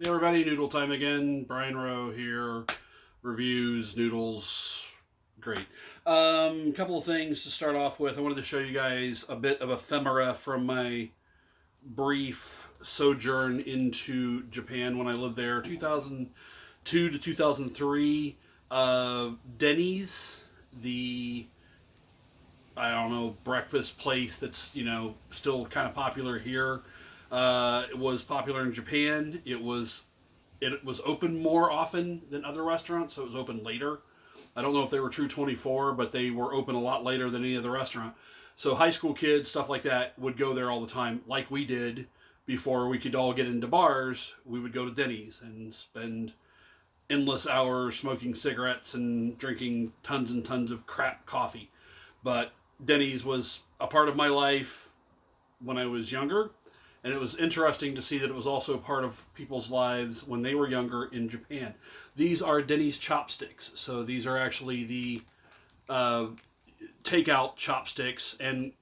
Hey everybody, noodle time again. Brian Rowe here. Reviews, noodles, great. Couple of things to start off with. I wanted to show you guys a bit of ephemera from my brief sojourn into Japan when I lived there, 2002 to 2003. Denny's, the I don't know, breakfast place that's, still kind of popular here. It was popular in Japan. It was open more often than other restaurants, so it was open later. I don't know if they were true 24, but they were open a lot later than any other restaurant. So high school kids, stuff like that, would go there all the time, like we did before we could all get into bars. We would go to Denny's and spend endless hours smoking cigarettes and drinking tons and tons of crap coffee. But Denny's was a part of my life when I was younger, and it was interesting to see that it was also part of people's lives when they were younger in Japan. These are Denny's chopsticks, so these are actually the uh, takeout chopsticks, and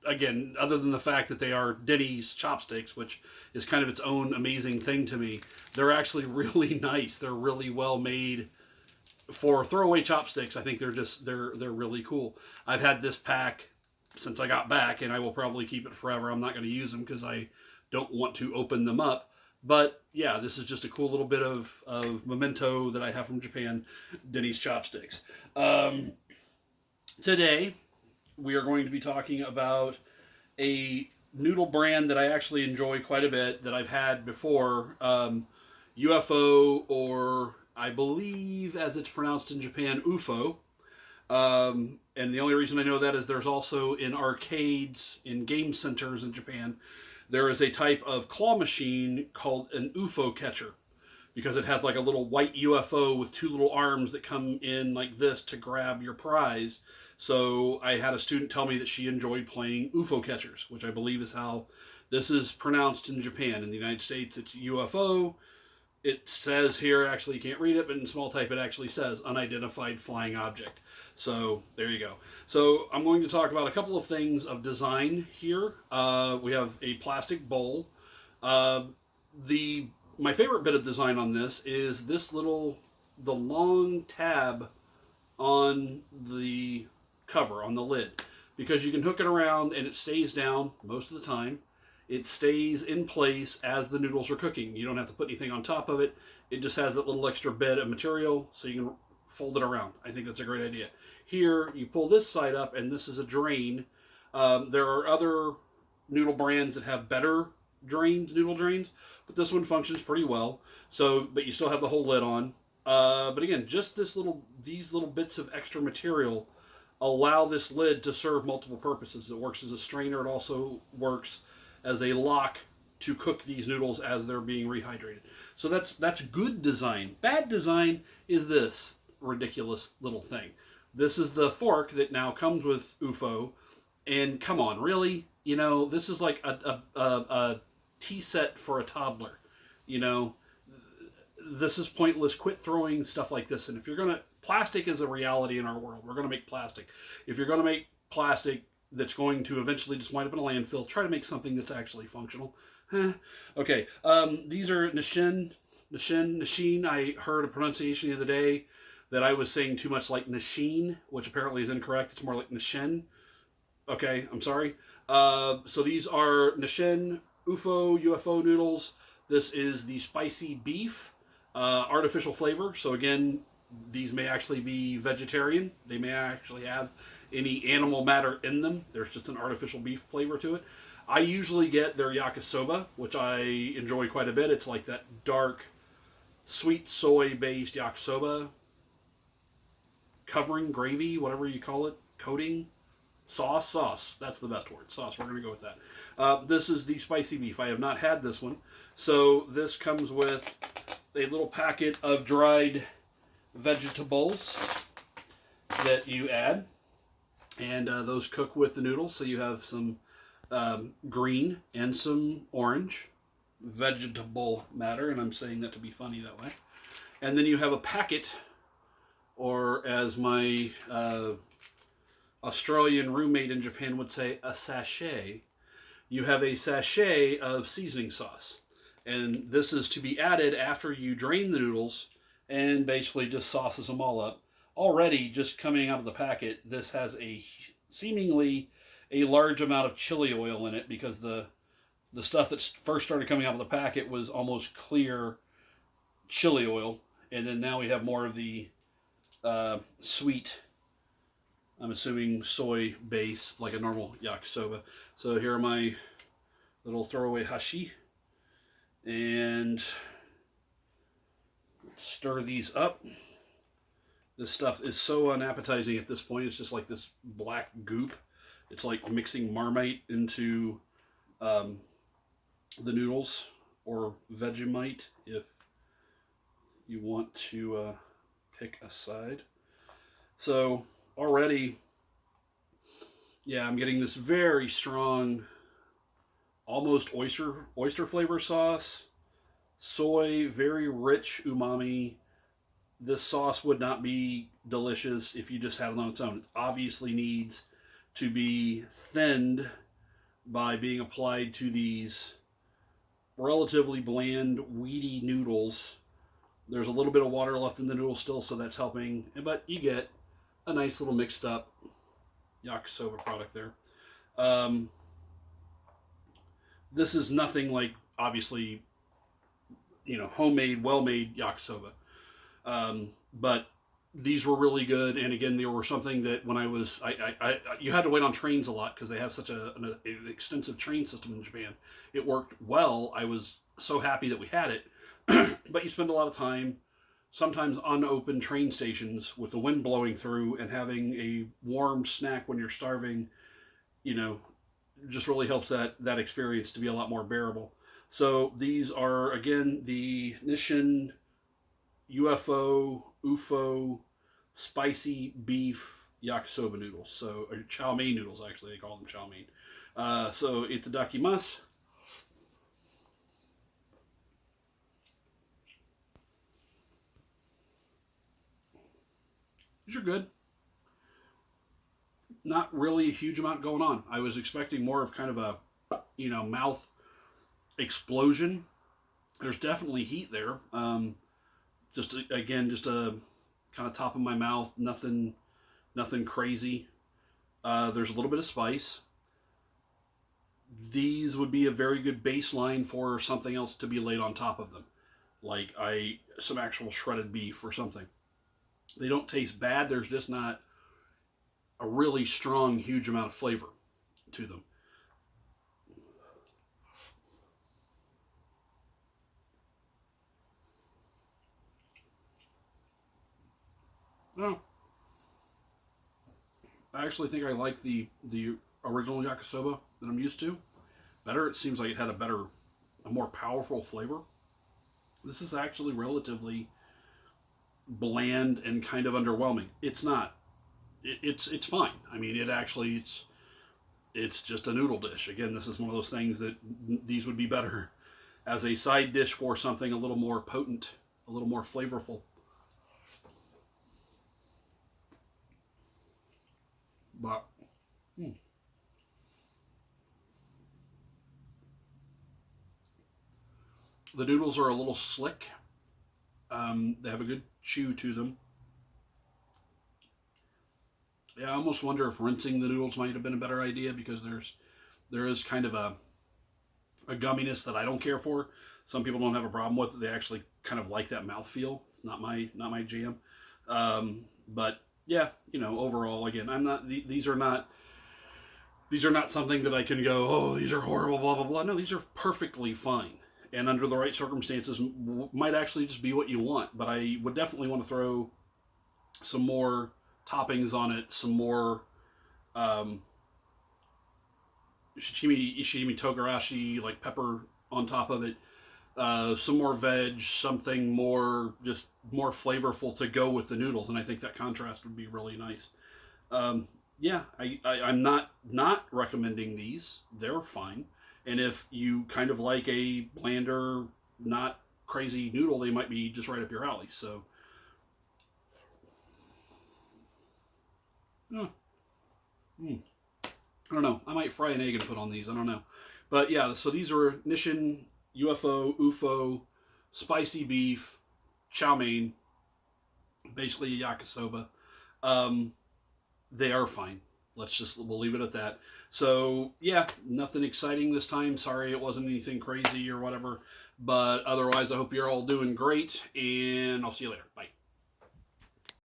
again, other than the fact that they are Denny's chopsticks, which is kind of its own amazing thing to me, they're actually really nice. They're really well made for throwaway chopsticks. I think they're really cool. I've had this pack since I got back, and I will probably keep it forever. I'm not going to use them because I don't want to open them up. But yeah, this is just a cool little bit of memento that I have from Japan, Denny's chopsticks. Today, we are going to be talking about a noodle brand that I actually enjoy quite a bit that I've had before. U.F.O, or I believe as it's pronounced in Japan, U.F.O. And the only reason I know that is there's also in arcades, in game centers in Japan, there is a type of claw machine called an U.F.O catcher, because it has like a little white UFO with two little arms that come in like this to grab your prize. So I had a student tell me that she enjoyed playing UFO catchers, which I believe is how this is pronounced in Japan. In the United States, it's UFO. It says here, actually you can't read it, but in small type it actually says unidentified flying object. So there you go. So I'm going to talk about a couple of things of design here. We have a plastic bowl. The My favorite bit of design on this is the long tab on the cover, on the lid, because you can hook it around and it stays down most of the time. It stays in place as the noodles are cooking. You don't have to put anything on top of it. It just has that little extra bit of material so you can fold it around. I think that's a great idea. Here, you pull this side up and this is a drain. There are other noodle brands that have better noodle drains, but this one functions pretty well. So, but you still have the whole lid on. But again, just these little bits of extra material allow this lid to serve multiple purposes. It works as a strainer. It also works as a lock to cook these noodles as they're being rehydrated. So that's good design. Bad design is this ridiculous little thing. This is the fork that now comes with U.F.O, and come on, really? This is like a tea set for a toddler. This is pointless. Quit throwing stuff like this. And if you're gonna, plastic is a reality in our world. We're gonna make plastic. If you're gonna make plastic that's going to eventually just wind up in a landfill, try to make something that's actually functional. Okay. These are Nissin. I heard a pronunciation the other day that I was saying too much like Nissin, which apparently is incorrect. It's more like Nissin. Okay, I'm sorry. So these are Nissin U.F.O noodles. This is the spicy beef, artificial flavor. So again, these may actually be vegetarian. They may actually have any animal matter in them. There's just an artificial beef flavor to it. I usually get their yakisoba, which I enjoy quite a bit. It's like that dark, sweet soy-based yakisoba covering, gravy, whatever you call it, coating. Sauce. That's the best word. Sauce. We're going to go with that. This is the spicy beef. I have not had this one. So this comes with a little packet of dried vegetables that you add. And those cook with the noodles. So you have some green and some orange vegetable matter. And I'm saying that to be funny that way. And then you have a packet, or as my Australian roommate in Japan would say, a sachet. You have a sachet of seasoning sauce. And this is to be added after you drain the noodles and basically just sauces them all up. Already, just coming out of the packet, this has a seemingly a large amount of chili oil in it because the stuff that first started coming out of the packet was almost clear chili oil, and then now we have more of the sweet, I'm assuming soy base, like a normal yakisoba. So here are my little throwaway hashi, and stir these up. This stuff is so unappetizing at this point. It's just like this black goop. It's like mixing Marmite into the noodles, or Vegemite if you want to pick a side. So already, yeah, I'm getting this very strong, almost oyster flavor sauce, soy, very rich umami. This sauce would not be delicious if you just had it on its own. It obviously needs to be thinned by being applied to these relatively bland, weedy noodles. There's a little bit of water left in the noodles still, so that's helping. But you get a nice little mixed up yakisoba product there. This is nothing like, obviously, homemade, well-made yakisoba. But these were really good, and again, they were something that when you had to wait on trains a lot because they have such an extensive train system in Japan. It worked well. I was so happy that we had it, but you spend a lot of time, sometimes unopened train stations with the wind blowing through, and having a warm snack when you're starving, just really helps that experience to be a lot more bearable. So these are, again, the Nissin U.F.O. spicy beef yakisoba noodles. So, or chow mein noodles, actually. They call them chow mein. So, itadakimasu. These are good. Not really a huge amount going on. I was expecting more of kind of a, mouth explosion. There's definitely heat there. Just a kind of top of my mouth, nothing crazy. There's a little bit of spice. These would be a very good baseline for something else to be laid on top of them, like some actual shredded beef or something. They don't taste bad. There's just not a really strong, huge amount of flavor to them. No, I actually think I like the original yakisoba that I'm used to better. It seems like it had a more powerful flavor. This is actually relatively bland and kind of underwhelming. It's not. It's fine. I mean, it's just a noodle dish. Again, this is one of those things that these would be better as a side dish for something a little more potent, a little more flavorful. But the noodles are a little slick. They have a good chew to them. Yeah, I almost wonder if rinsing the noodles might have been a better idea because there is kind of a gumminess that I don't care for. Some people don't have a problem with it. They actually kind of like that mouthfeel. It's not my jam. But yeah, overall, again, I'm not. These are not something that I can go, oh, these are horrible, blah blah blah. No, these are perfectly fine, and under the right circumstances, might actually just be what you want. But I would definitely want to throw some more toppings on it, some more ishimi togarashi, like pepper on top of it, some more veg, something more, just more flavorful to go with the noodles, and I think that contrast would be really nice. Yeah, I'm not recommending these. They're fine, and if you kind of like a blander, not crazy noodle, they might be just right up your alley. So, oh, I don't know. I might fry an egg and put on these. I don't know. But yeah, so these are Nissin U.F.O, spicy beef, chow mein, basically a yakisoba. They are fine. We'll leave it at that. So yeah, nothing exciting this time. Sorry it wasn't anything crazy or whatever. But otherwise, I hope you're all doing great, and I'll see you later. Bye.